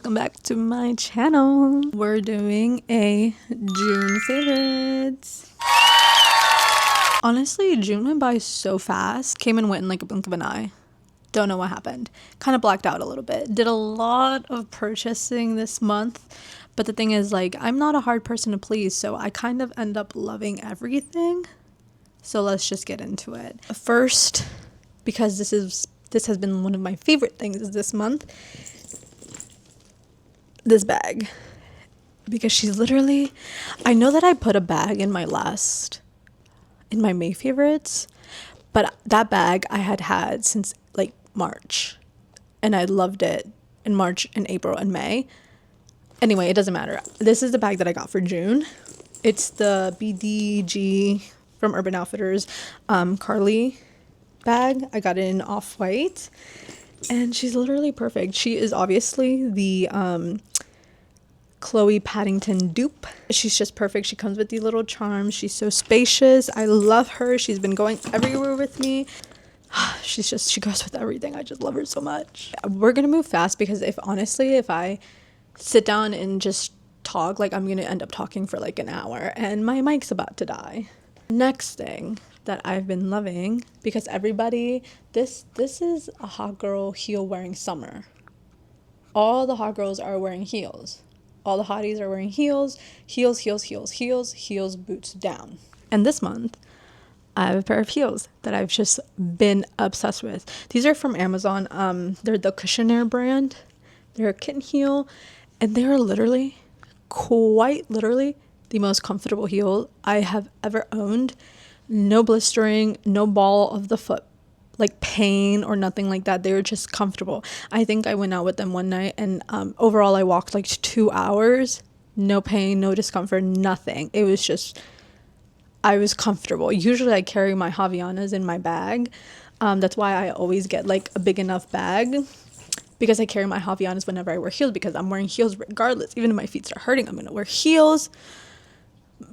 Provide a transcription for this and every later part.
welcome back to my channel. We're doing a June favorites. Honestly, June went by so fast. Came and went in like a blink of an eye. Don't know what happened. Kind of blacked out a little bit. Did a lot of purchasing this month, but the thing is, like, I'm not a hard person to please, so I kind of end up loving everything. So let's just get into it. First, because this has been one of my favorite things this month, this bag. Because she's literally, I know that I put a bag in my May favorites, but that bag I had since like March, and I loved it in March and April and May. Anyway, it doesn't matter. This is the bag that I got for June. It's the BDG from Urban Outfitters Carly bag. I got it in off-white, and she's literally perfect. She is obviously the Chloe Paddington dupe. She's just perfect. She comes with these little charms. She's so spacious. I love her. She's been going everywhere with me. She goes with everything. I just love her so much. We're gonna move fast because if I sit down and just talk, like, I'm gonna end up talking for like an hour and my mic's about to die. Next thing that I've been loving, because everybody, this is a hot girl heel wearing summer. All the hot girls are wearing heels. All the hotties are wearing heels, boots down. And this month, I have a pair of heels that I've just been obsessed with. These are from Amazon. They're the Cushionaire brand. They're a kitten heel, and they're quite literally the most comfortable heel I have ever owned. No blistering, no ball of the foot, like pain or nothing like that. They were just comfortable. I think I went out with them one night, and overall I walked like 2 hours. No pain, no discomfort, nothing. It was just, I was comfortable. Usually I carry my Havaianas in my bag. That's why I always get like a big enough bag, because I carry my Havaianas whenever I wear heels, because I'm wearing heels regardless. Even if my feet start hurting, I'm gonna wear heels.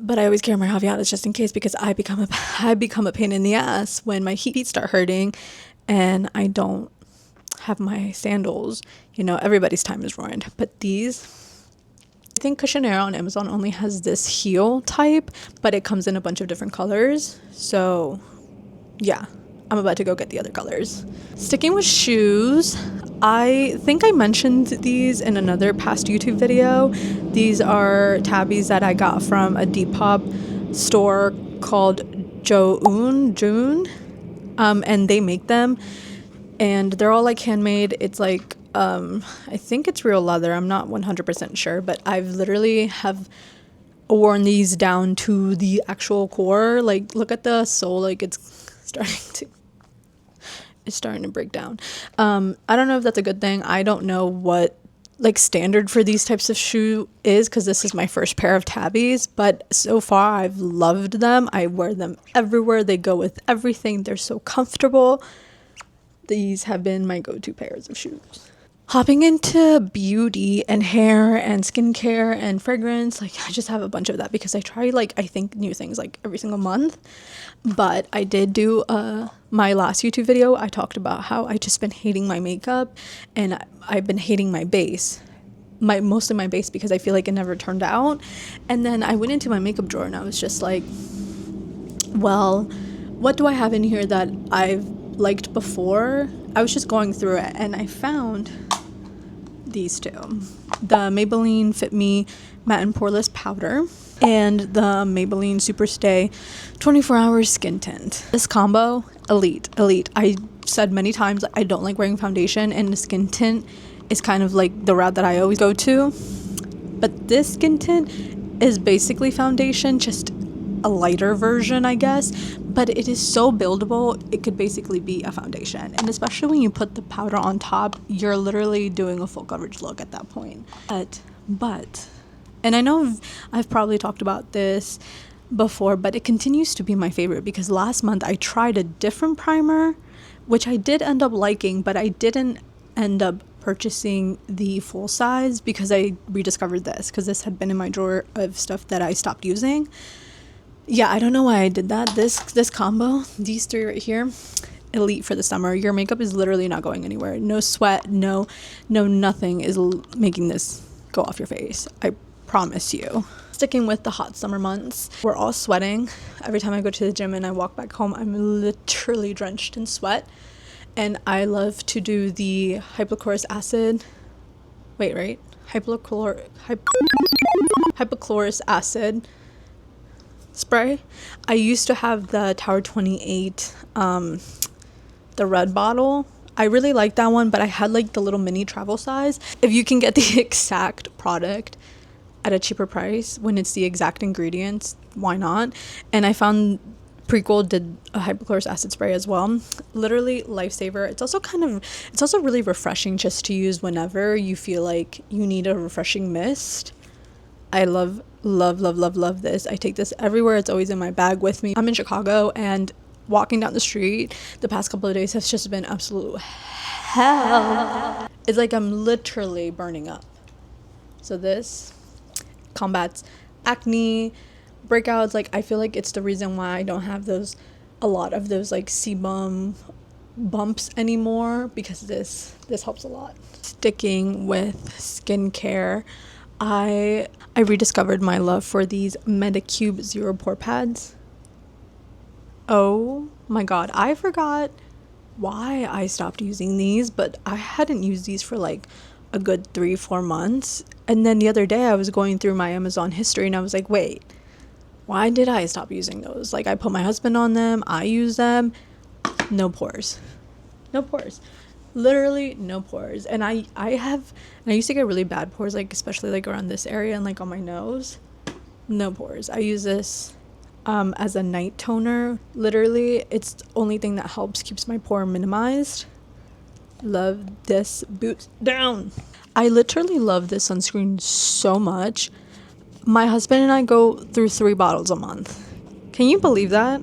But I always carry my Havaianas just in case, because I become a pain in the ass when my feet start hurting and I don't have my sandals. You know, everybody's time is ruined. But these, I think Cushionaire on Amazon only has this heel type, but it comes in a bunch of different colors. So yeah, I'm about to go get the other colors. Sticking with shoes, I think I mentioned these in another past YouTube video. These are tabbies that I got from a Depop store called June. And they make them, and they're all like handmade. It's like, I think it's real leather. I'm not 100% sure, but I've literally have worn these down to the actual core. Like, look at the sole, like it's starting to break down. I don't know if that's a good thing. I don't know what like standard for these types of shoe is, because this is my first pair of tabbies, but so far I've loved them. I wear them everywhere. They go with everything. They're so comfortable. These have been my go-to pairs of shoes. Hopping into beauty and hair and skincare and fragrance, like, I just have a bunch of that because I try, like, I think new things like every single month. But I did do my last YouTube video. I talked about how I just been hating my makeup, and I've been hating my base, most of my base, because I feel like it never turned out. And then I went into my makeup drawer and I was just like, well, what do I have in here that I've liked before? I was just going through it and I found these two, the Maybelline Fit Me Matte and Poreless Powder and the Maybelline Superstay 24 Hours Skin Tint. This combo, elite. I said many times I don't like wearing foundation, and the skin tint is kind of like the route that I always go to, but this skin tint is basically foundation, just a lighter version, I guess, but it is so buildable. It could basically be a foundation, and especially when you put the powder on top, you're literally doing a full coverage look at that point. But and I know I've probably talked about this before, but it continues to be my favorite because last month I tried a different primer, which I did end up liking, but I didn't end up purchasing the full size because I rediscovered this, because this had been in my drawer of stuff that I stopped using. Yeah, I don't know why I did that. This combo, these three right here, elite for the summer. Your makeup is literally not going anywhere. No sweat, no nothing is making this go off your face. I promise you. Sticking with the hot summer months, we're all sweating. Every time I go to the gym and I walk back home, I'm literally drenched in sweat. And I love to do the hypochlorous acid. Wait, right? Hypochlorous acid spray. I used to have the Tower 28, the red bottle. I really like that one, but I had like the little mini travel size. If you can get the exact product at a cheaper price when it's the exact ingredients, why not? And I found Prequel did a hypochlorous acid spray as well. Literally lifesaver. It's also really refreshing just to use whenever you feel like you need a refreshing mist. I love this. I take this everywhere. It's always in my bag with me. I'm in Chicago, and walking down the street the past couple of days has just been absolute hell. It's like I'm literally burning up. So this combats acne, breakouts. Like, I feel like it's the reason why I don't have a lot of those like sebum bumps anymore, because this helps a lot. Sticking with skincare, I rediscovered my love for these Medicube Zero Pore Pads. Oh my god, I forgot why I stopped using these, but I hadn't used these for like a good 3-4 months. And then the other day I was going through my Amazon history and I was like, wait, why did I stop using those? Like, I put my husband on them, I use them, no pores. Literally no pores. And I used to get really bad pores, like especially like around this area and like on my nose. No pores. I use this as a night toner. Literally, it's the only thing that keeps my pore minimized. Love this. Boots down. I literally love this sunscreen so much. My husband and I go through 3 bottles a month. Can you believe that?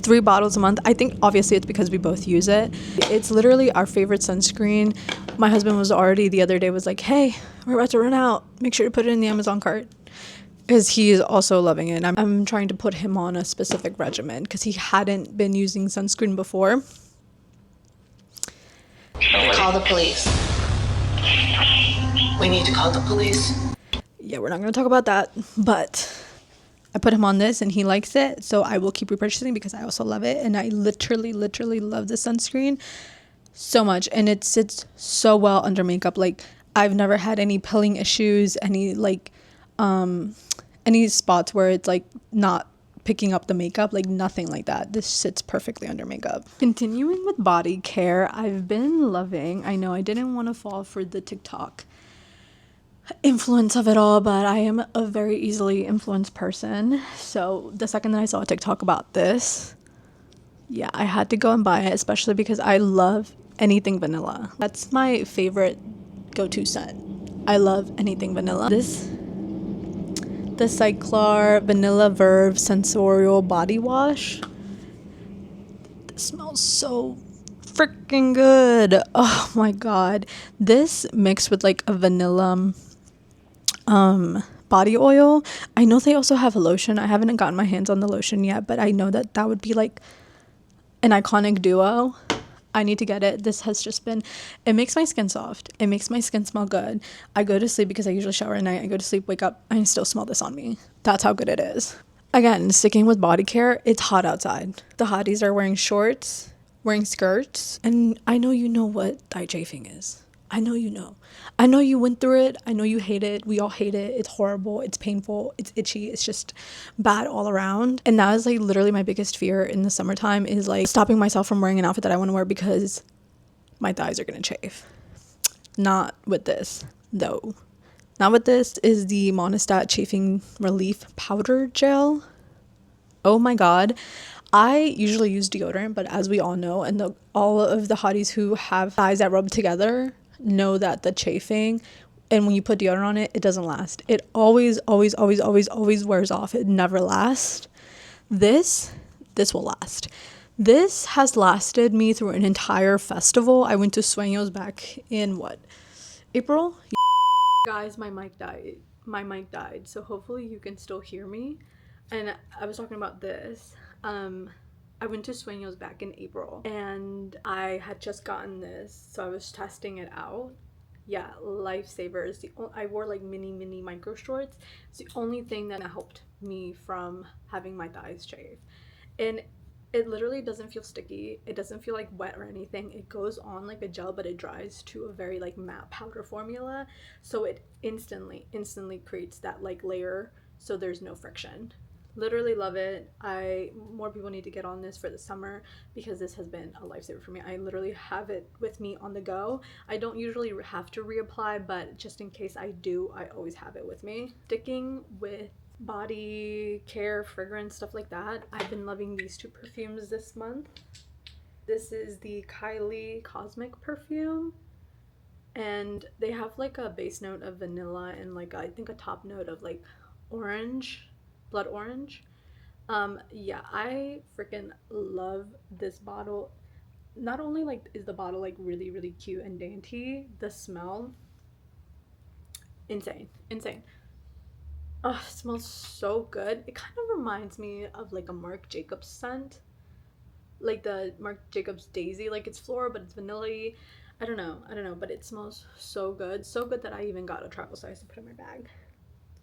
3 bottles a month. I think obviously it's because we both use it. It's literally our favorite sunscreen. My husband was already the other day was like, hey, we're about to run out. Make sure to put it in the Amazon cart. Because he's also loving it. I'm trying to put him on a specific regimen because he hadn't been using sunscreen before. Call the police. We need to call the police. Yeah, we're not going to talk about that. But I put him on this and he likes it. So I will keep repurchasing because I also love it. And I literally love the sunscreen so much. And it sits so well under makeup. Like, I've never had any pilling issues, any spots where it's like not picking up the makeup, like nothing like that. This sits perfectly under makeup. Continuing with body care, I've been loving, I know I didn't want to fall for the TikTok influence of it all, but I am a very easily influenced person. So the second that I saw a TikTok about this, yeah, I had to go and buy it, especially because I love anything vanilla. That's my favorite go-to scent. I love anything vanilla. The Cyclar Vanilla Verve Sensorial Body Wash. This smells so freaking good. Oh my god. This mixed with like a vanilla body oil. I know they also have a lotion. I haven't gotten my hands on the lotion yet, but I know that would be like an iconic duo. I need to get it. This has just been, it makes my skin soft. It makes my skin smell good. I go to sleep because I usually shower at night. I go to sleep, wake up, I still smell this on me. That's how good it is. Again, sticking with body care, it's hot outside. The hotties are wearing shorts, wearing skirts, and I know you know what thigh chafing is. I know you know. I know you went through it. I know you hate it. We all hate it. It's horrible. It's painful. It's itchy. It's just bad all around. And that is like literally my biggest fear in the summertime, is like stopping myself from wearing an outfit that I want to wear because my thighs are going to chafe. Not with this, though. Not with this. Is the Monistat Chafing Relief Powder Gel. Oh my god. I usually use deodorant, but as we all know, and all of the hotties who have thighs that rub together know that the chafing, and when you put deodorant on it, it doesn't last. It always wears off. It never lasts. This will last. This has lasted me through an entire festival. I went to Sueños back in April? Guys, my mic died. So hopefully you can still hear me. And I was talking about this. I went to Sueños back in April and I had just gotten this, so I was testing it out. Yeah, lifesavers. I wore like mini micro shorts. It's the only thing that helped me from having my thighs shaved. And it literally doesn't feel sticky. It doesn't feel like wet or anything. It goes on like a gel, but it dries to a very like matte powder formula. So it instantly creates that like layer, so there's no friction. Literally love it. More people need to get on this for the summer because this has been a lifesaver for me. I literally have it with me on the go. I don't usually have to reapply, but just in case I do, I always have it with me. Sticking with body care, fragrance, stuff like that, I've been loving these two perfumes this month. This is the Kylie Cosmic perfume, and they have like a base note of vanilla and like I think a top note of like orange, blood orange. Yeah, I freaking love this bottle. Not only like is the bottle like really cute and dainty, the smell, insane. Oh, it smells so good. It kind of reminds me of like a Marc Jacobs scent, like the Marc Jacobs Daisy. Like it's floral, but it's vanilla-y. I don't know, but it smells so good. So good that I even got a travel size to put in my bag.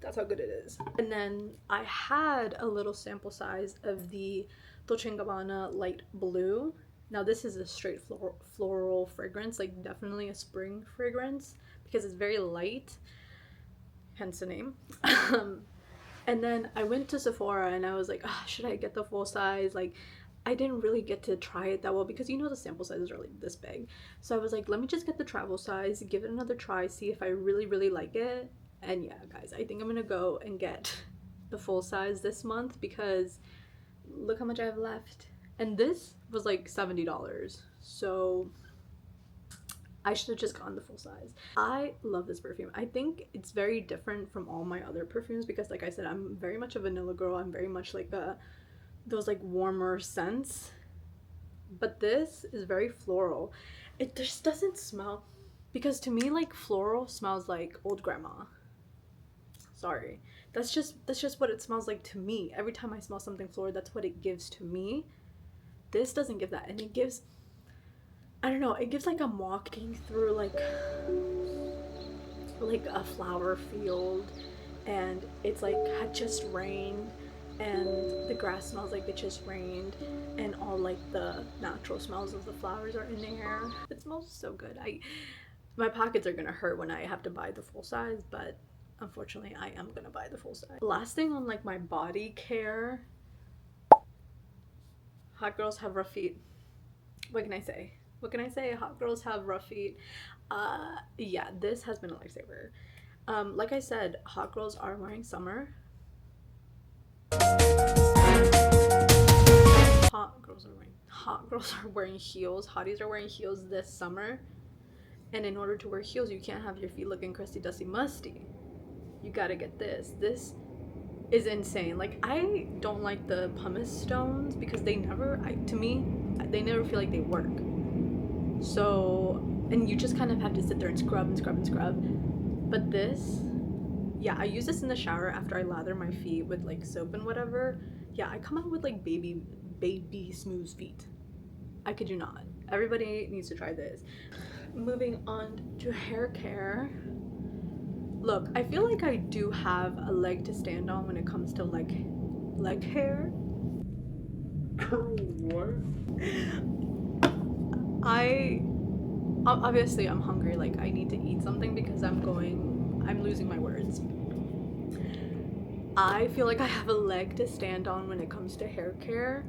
That's how good it is. And then I had a little sample size of the Dolce & Gabbana Light Blue. Now this is a straight floral fragrance, like definitely a spring fragrance because it's very light, hence the name. And then I went to Sephora and I was like, oh, should I get the full size? Like, I didn't really get to try it that well because you know the sample sizes are like this big. So I was like, let me just get the travel size, give it another try, see if I really like it. And yeah, guys, I think I'm gonna go and get the full size this month because look how much I have left. And this was like $70. So I should have just gotten the full size. I love this perfume. I think it's very different from all my other perfumes because like I said, I'm very much a vanilla girl. I'm very much like those like warmer scents. But this is very floral. It just doesn't smell, because to me like floral smells like old grandma. Sorry. That's just what it smells like to me. Every time I smell something floral, that's what it gives to me. This doesn't give that, and it gives, I don't know, it gives like I'm walking through like a flower field and it's like had just rained and the grass smells like it just rained and all like the natural smells of the flowers are in the air. It smells so good. My pockets are gonna hurt when I have to buy the full size, but unfortunately I am gonna buy the full size. Last thing on like my body care, hot girls have rough feet. What can I say? Hot girls have rough feet. Yeah, this has been a lifesaver. Like I said, hot girls are wearing summer. Hot girls are wearing heels. Hotties are wearing heels this summer. And in order to wear heels, you can't have your feet looking crusty, dusty, musty. You gotta get this. This is insane. Like, I don't like the pumice stones because they never feel like they work. So, and you just kind of have to sit there and scrub. But this, yeah, I use this in the shower after I lather my feet with like soap and whatever. Yeah, I come out with like baby smooth feet. I kid you not. Everybody needs to try this. Moving on to hair care. Look, I feel like I do have a leg to stand on when it comes to leg hair. What? Obviously I'm hungry, like I need to eat something because I'm losing my words. I feel like I have a leg to stand on when it comes to hair care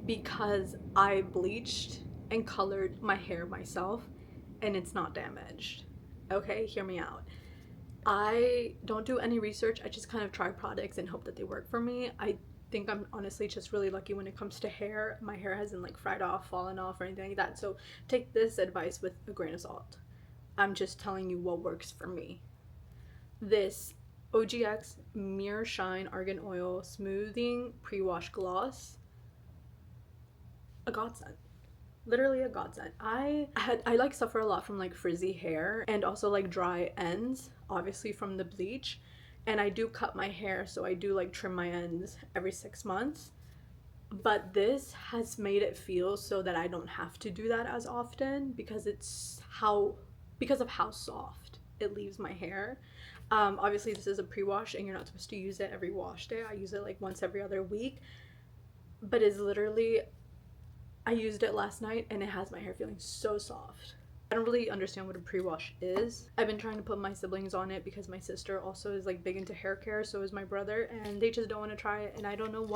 because I bleached and colored my hair myself and it's not damaged. Okay, hear me out. I don't do any research. I just kind of try products and hope that they work for me. I think I'm honestly just really lucky when it comes to hair. My hair hasn't like fried off, fallen off, or anything like that. So take this advice with a grain of salt. I'm just telling you what works for me. This OGX Mirror Shine Argan Oil Smoothing Pre-Wash Gloss. A godsend. Literally a godsend. I like suffer a lot from like frizzy hair and also like dry ends, obviously from the bleach, and I do cut my hair, so I do like trim my ends every 6 months. But this has made it feel so that I don't have to do that as often because because of how soft it leaves my hair. Obviously this is a pre-wash and you're not supposed to use it every wash day. I use it like once every other week, but it's literally, I used it last night and it has my hair feeling so soft. I don't really understand what a pre-wash is. I've been trying to put my siblings on it because my sister also is like big into hair care, so is my brother, and they just don't want to try it, and I don't know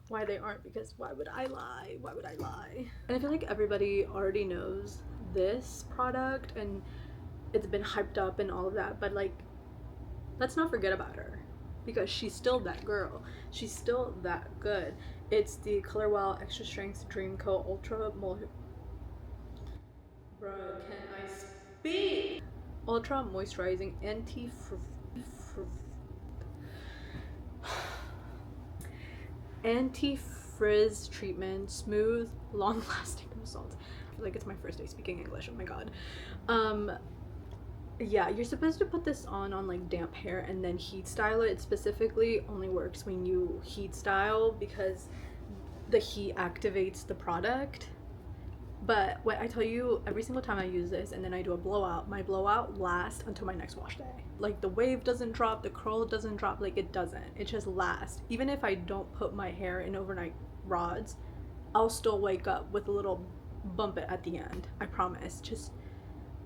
why they aren't, because why would I lie? Why would I lie? And I feel like everybody already knows this product and it's been hyped up and all of that, but like, let's not forget about her because she's still that girl. She's still that good. It's the Color Wow Extra Strength Dream Coat Ultra Bro, can I speak? Ultra moisturizing anti-frizz treatment, smooth, long-lasting results. I feel like it's my first day speaking English. Oh my god. Yeah, you're supposed to put this on like damp hair and then heat style it. It specifically only works when you heat style because the heat activates the product. But what I tell you, every single time I use this and then I do a blowout, my blowout lasts until my next wash day. Like the wave doesn't drop, the curl doesn't drop, like it doesn't. It just lasts. Even if I don't put my hair in overnight rods, I'll still wake up with a little bump at the end. I promise. Just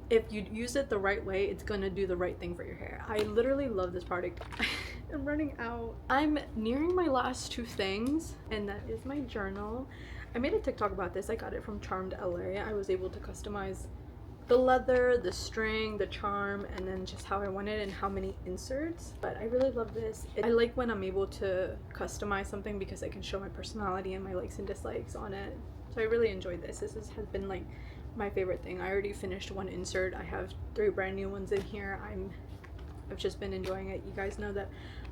if you use it the right way, it's gonna do the right thing for your hair. I literally love this product. I'm running out. I'm nearing my last two things, and that is my journal. I made a TikTok about this. I got it from Charmed LA. I was able to customize the leather, the string, the charm, and then just how I wanted and how many inserts. But I really love this. I like when I'm able to customize something because I can show my personality and my likes and dislikes on it. So I really enjoyed this. Has been like my favorite thing. I already finished one insert. I have 3 brand new ones in here. I've just been enjoying it. You guys know that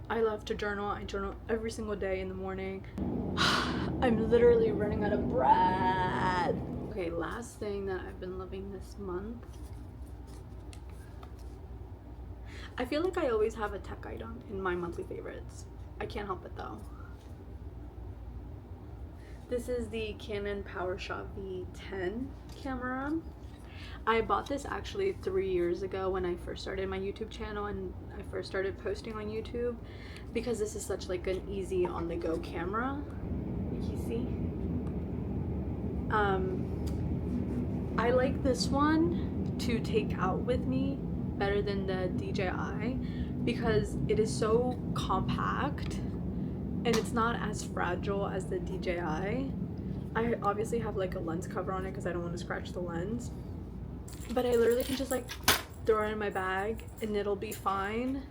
I love to journal. I journal every single day in the morning. I'm literally running out of breath. Okay, last thing that I've been loving this month. I feel like I always have a tech item in my monthly favorites. I can't help it though. This is the Canon PowerShot V10 camera. I bought this actually 3 years ago when I first started my YouTube channel and I first started posting on YouTube because this is such like an easy on-the-go camera. You see? I like this one to take out with me better than the DJI because it is so compact and it's not as fragile as the DJI. I obviously have like a lens cover on it because I don't want to scratch the lens, but I literally can just like throw it in my bag and it'll be fine.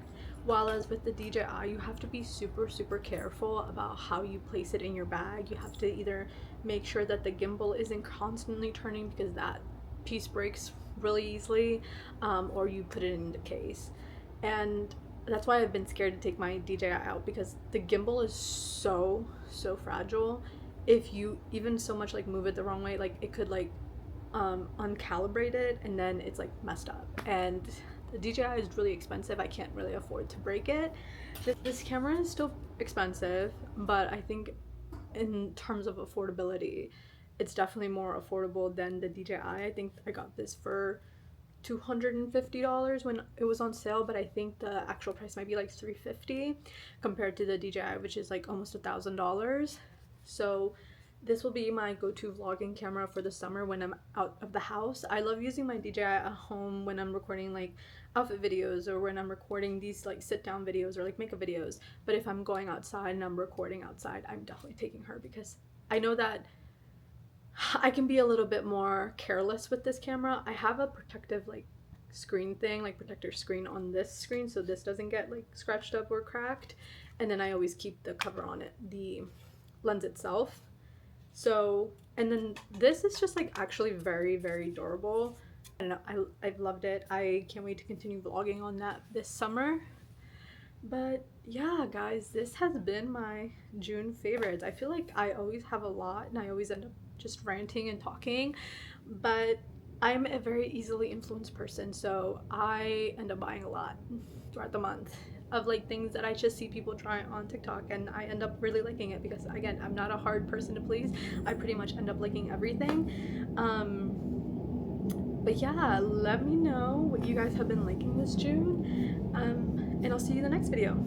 While as with the DJI, you have to be super careful about how you place it in your bag. You have to either make sure that the gimbal isn't constantly turning because that piece breaks really easily, or you put it in the case. And that's why I've been scared to take my DJI out because the gimbal is so fragile. If you even so much like move it the wrong way, like it could like uncalibrate it and then it's like messed up. And the DJI is really expensive. I can't really afford to break it. This camera is still expensive, but I think in terms of affordability, it's definitely more affordable than the DJI. I think I got this for $250 when it was on sale, but I think the actual price might be like $350 compared to the DJI, which is like almost $1,000. So this will be my go-to vlogging camera for the summer when I'm out of the house. I love using my DJI at home when I'm recording like outfit videos or when I'm recording these like sit-down videos or like makeup videos. But if I'm going outside and I'm recording outside, I'm definitely taking her because I know that I can be a little bit more careless with this camera. I have a protective like screen thing, like protector screen on this screen so this doesn't get like scratched up or cracked. And then I always keep the cover on it, the lens itself. So, and then this is just like actually very durable. I don't know, I've loved it. I can't wait to continue vlogging on that this summer. But yeah, guys, this has been my June favorites. I feel like I always have a lot and I always end up just ranting and talking, but I'm a very easily influenced person, so I end up buying a lot throughout the month. of like things that I just see people try on TikTok, and I end up really liking it because, again, I'm not a hard person to please. I pretty much end up liking everything. But yeah, let me know what you guys have been liking this June, and I'll see you in the next video.